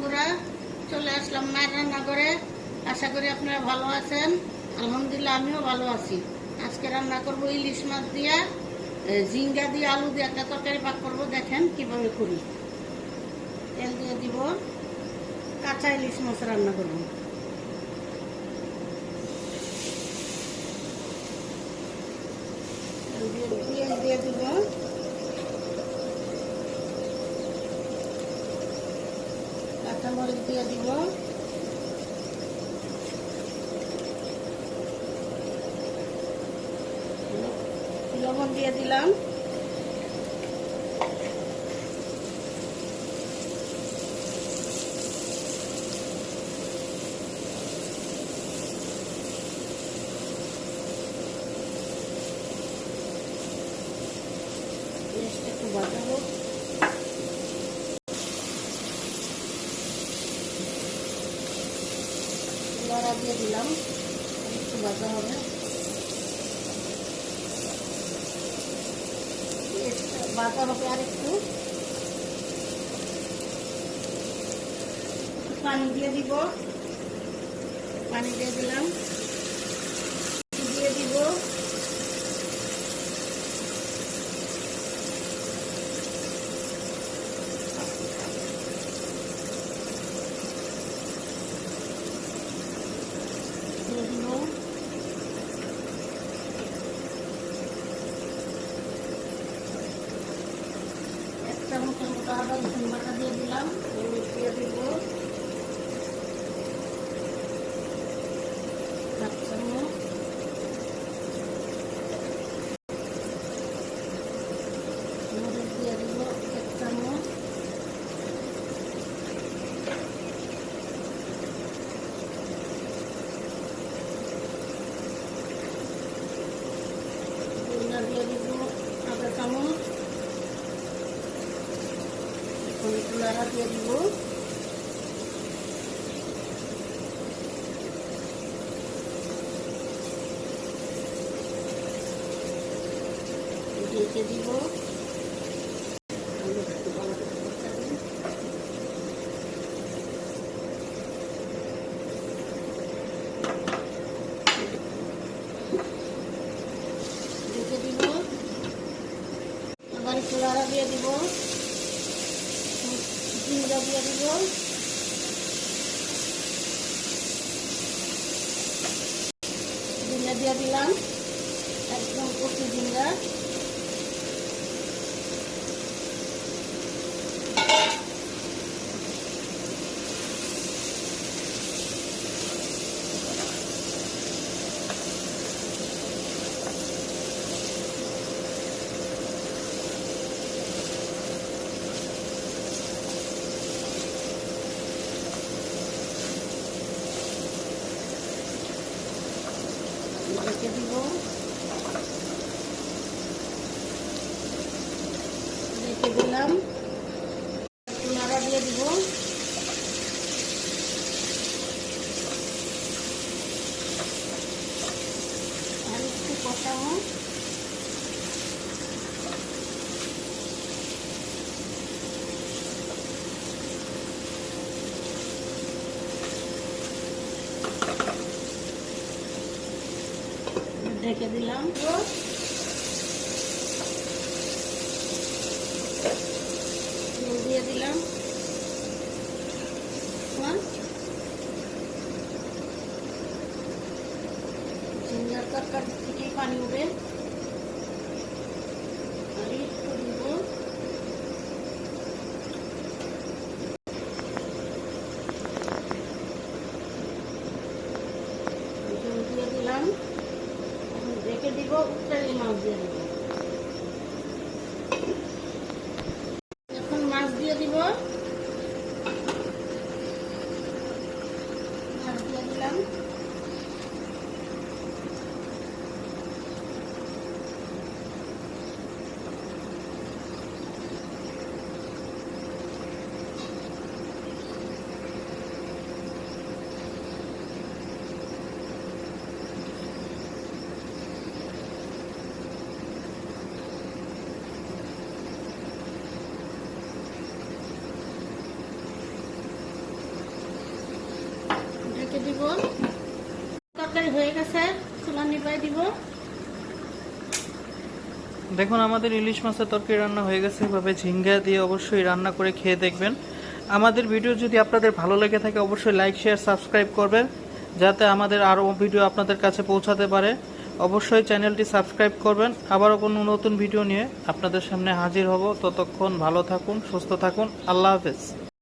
বন্ধুরা, চলে আসলাম মায়ের রান্নাঘরে। আশা করি আপনারা ভালো আছেন। আলহামদুলিল্লাহ আমিও ভালো আছি। আজকে রান্না করব ইলিশ মাছ দিয়ে, ঝিঙ্গা দিয়ে, আলু দিয়ে একটা তরকারি পাক করবো। দেখেন কিভাবে করি। তেল দিয়ে দিব, কাঁচা ইলিশ মাছ রান্না করব। পেঁয়াজ দিয়ে দিব, কাঁচামরিচ দিয়ে দিব, লবণ দিয়ে দিলাম, একটু বাটাবো, লড়া দিয়ে দিলাম, একটু ভাজা হবে, ভাজা হবে। আর একটু পানি দিয়ে দিব, পানি দিয়ে দিলাম, দিয়ে দিব, এক চামচের মতো আদা রসুন বাটা দিয়ে দিলাম, হলুদ দিয়ে দিব, হাফ চামচ, মরিচ দিয়ে দিব এক চামচ, দিয়ে দিব আধা চামচ, কুলারা দিয়ে দিব, ঢেকে দিব, ঢেকে দিব, আবার কুলারা দিয়ে দিব, জিঙ্গা দিয়ে দিব, জিঙ্গা দিয়ে দিলাম, একদম কচি জিঙ্গা, ঢেকে দিব, রেখে দিলাম, নাড়া দিয়ে দিব, আর একটু কষাবো, ঢেকে দিলাম, দিয়ে দিলাম, ঝিঙ্গার তরকারি থেকেই পানি উঠে, আর একটু দিব, দিয়ে দিলাম, রেখে দিব, উত্তালি মাছ দিয়ে দিব, এখন মাছ দিয়ে দিব, মাছ দিয়ে দিলাম, দিব। তরকারি হয়ে গেছে, চুলা নিভাই দিব। দেখুন আমাদের ইলিশ মাছের তরকারি রান্না হয়ে গেছে। এভাবে ঝিঙ্গা দিয়ে অবশ্যই রান্না করে খেয়ে দেখবেন। আমাদের ভিডিও যদি আপনাদের ভালো লেগে থাকে অবশ্যই লাইক শেয়ার সাবস্ক্রাইব করবেন, যাতে আমাদের আরও ভিডিও আপনাদের কাছে পৌঁছাতে পারে। অবশ্যই চ্যানেলটি সাবস্ক্রাইব করবেন। আবারও কোনো নতুন ভিডিও নিয়ে আপনাদের সামনে হাজির হব। ততক্ষণ ভালো থাকুন, সুস্থ থাকুন। আল্লাহ হাফেজ।